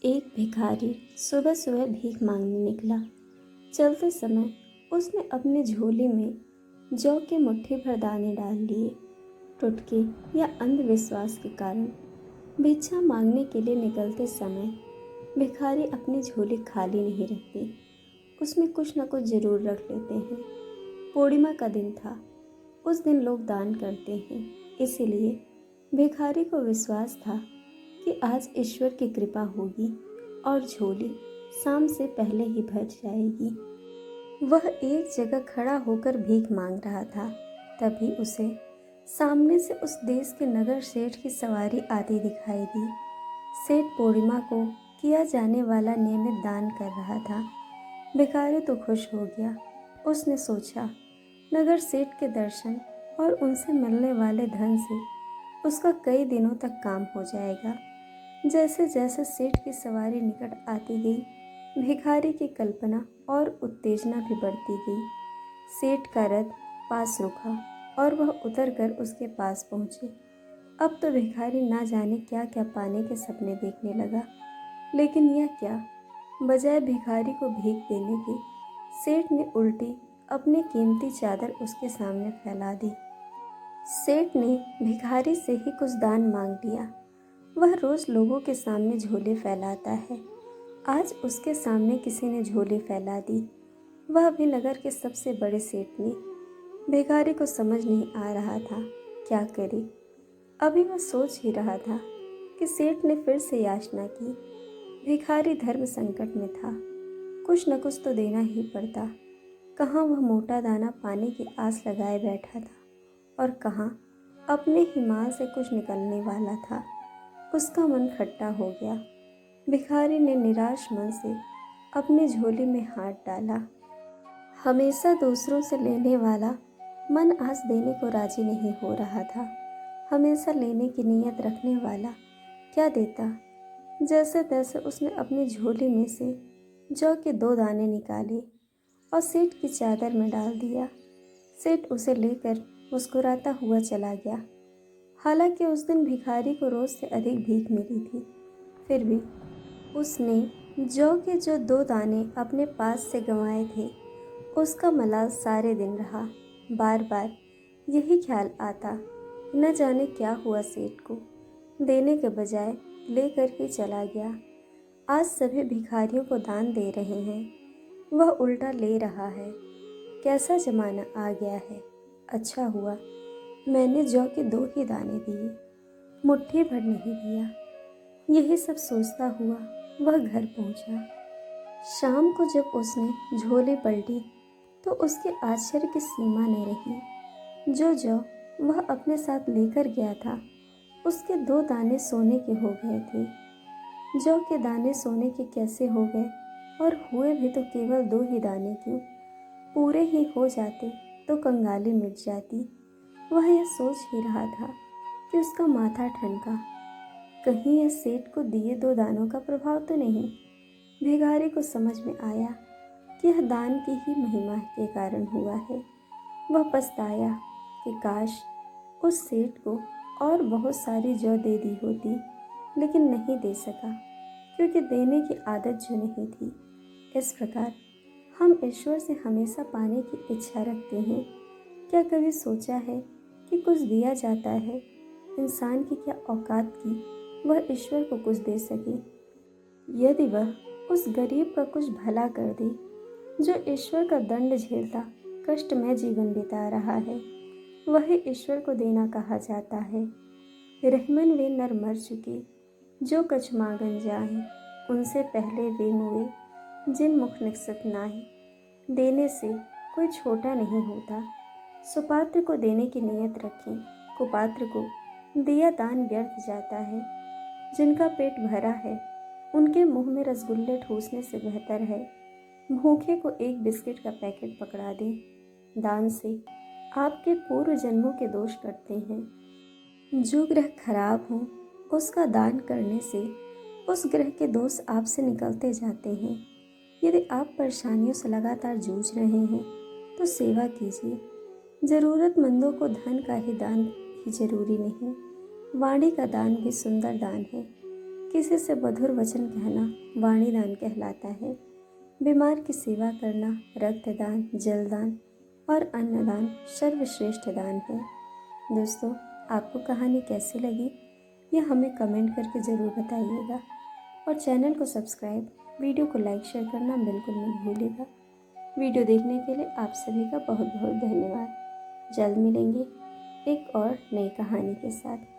एक भिखारी सुबह सुबह भीख मांगने निकला। चलते समय उसने अपने झोले में जौ के मुट्ठी भर दाने डाल लिए। टुटके या अंधविश्वास के कारण भिक्षा मांगने के लिए निकलते समय भिखारी अपनी झोली खाली नहीं रखते, उसमें कुछ न कुछ जरूर रख लेते हैं। पूर्णिमा का दिन था, उस दिन लोग दान करते हैं, इसीलिए भिखारी को विश्वास था कि आज ईश्वर की कृपा होगी और झोली शाम से पहले ही भर जाएगी। वह एक जगह खड़ा होकर भीख मांग रहा था। तभी उसे सामने से उस देश के नगर सेठ की सवारी आती दिखाई दी। सेठ पूर्णिमा को किया जाने वाला नियमित दान कर रहा था। भिखारी तो खुश हो गया। उसने सोचा, नगर सेठ के दर्शन और उनसे मिलने वाले धन से उसका कई दिनों तक काम हो जाएगा। जैसे जैसे सेठ की सवारी निकट आती गई, भिखारी की कल्पना और उत्तेजना भी बढ़ती गई। सेठ का रथ पास रुका और वह उतरकर उसके पास पहुंचे। अब तो भिखारी ना जाने क्या क्या पाने के सपने देखने लगा। लेकिन यह क्या, बजाय भिखारी को भीख देने के, सेठ ने उल्टी अपनी कीमती चादर उसके सामने फैला दी। सेठ ने भिखारी से ही कुछ दान मांग लिया। वह रोज लोगों के सामने झोले फैलाता है। आज उसके सामने किसी ने झोले फैला दी, वह भी नगर के सबसे बड़े सेठ ने। भिखारी को समझ नहीं आ रहा था क्या करे। अभी वह सोच ही रहा था कि सेठ ने फिर से याचना की। भिखारी धर्म संकट में था, कुछ न कुछ तो देना ही पड़ता। कहाँ वह मोटा दाना पाने की आस लगाए बैठा था और कहाँ अपने ही माल से कुछ निकलने वाला था। उसका मन खट्टा हो गया। भिखारी ने निराश मन से अपनी झोली में हाथ डाला। हमेशा दूसरों से लेने वाला मन आज देने को राजी नहीं हो रहा था। हमेशा लेने की नीयत रखने वाला क्या देता। जैसे तैसे उसने अपनी झोली में से जौ के 2 दाने निकाले और सेठ की चादर में डाल दिया। सेठ उसे लेकर मुस्कुराता हुआ चला गया। हालांकि उस दिन भिखारी को रोज से अधिक भीख मिली थी, फिर भी उसने जौ के जो 2 दाने अपने पास से गंवाए थे, उसका मलाल सारे दिन रहा। बार बार यही ख्याल आता, न जाने क्या हुआ सेठ को, देने के बजाय लेकर ही चला गया। आज सभी भिखारियों को दान दे रहे हैं, वह उल्टा ले रहा है। कैसा जमाना आ गया है। अच्छा हुआ मैंने जौ के 2 ही दाने दिए, मुट्ठी भर नहीं दिया। यही सब सोचता हुआ वह घर पहुंचा। शाम को जब उसने झोली पलटी तो उसके आश्चर्य की सीमा न रही। जो जौ वह अपने साथ लेकर गया था, उसके 2 दाने सोने के हो गए थे। जौ के दाने सोने के कैसे हो गए, और हुए भी तो केवल 2 ही दाने क्यों? पूरे ही हो जाते तो कंगाली मिट जाती। वह यह सोच ही रहा था कि उसका माथा ठनका। कहीं यह सेठ को दिए 2 दानों का प्रभाव तो नहीं। भिखारी को समझ में आया कि यह दान की ही महिमा के कारण हुआ है। वह पछताया कि काश उस सेठ को और बहुत सारी जौ दे दी होती, लेकिन नहीं दे सका क्योंकि देने की आदत जो नहीं थी। इस प्रकार हम ईश्वर से हमेशा पाने की इच्छा रखते हैं। क्या कभी सोचा है कि कुछ दिया जाता है, इंसान की क्या औकात की वह ईश्वर को कुछ दे सके। यदि वह उस गरीब का कुछ भला कर दे जो ईश्वर का दंड झेलता कष्टमय जीवन बिता रहा है, वही ईश्वर को देना कहा जाता है। रहमन वे नर मर चुके जो कछ मांगन जाए, उनसे पहले वे मुए जिन मुख निकसत नाहि। देने से कोई छोटा नहीं होता। सुपात्र को देने की नीयत रखें, कुपात्र को दिया दान व्यर्थ जाता है। जिनका पेट भरा है उनके मुंह में रसगुल्ले ठूसने से बेहतर है भूखे को एक बिस्किट का पैकेट पकड़ा दें। दान से आपके पूर्व जन्मों के दोष कटते हैं। जो ग्रह खराब हो उसका दान करने से उस ग्रह के दोष आपसे निकलते जाते हैं। यदि आप परेशानियों से लगातार जूझ रहे हैं तो सेवा कीजिए। ज़रूरतमंदों को धन का ही दान ही जरूरी नहीं, वाणी का दान भी सुंदर दान है। किसी से मधुर वचन कहना वाणी दान कहलाता है। बीमार की सेवा करना रक्तदान, जलदान और अन्नदान सर्वश्रेष्ठ दान है। दोस्तों, आपको कहानी कैसी लगी यह हमें कमेंट करके ज़रूर बताइएगा और चैनल को सब्सक्राइब, वीडियो को लाइक शेयर करना बिल्कुल मत भूलिएगा। वीडियो देखने के लिए आप सभी का बहुत बहुत धन्यवाद। जल्द मिलेंगे एक और नई कहानी के साथ।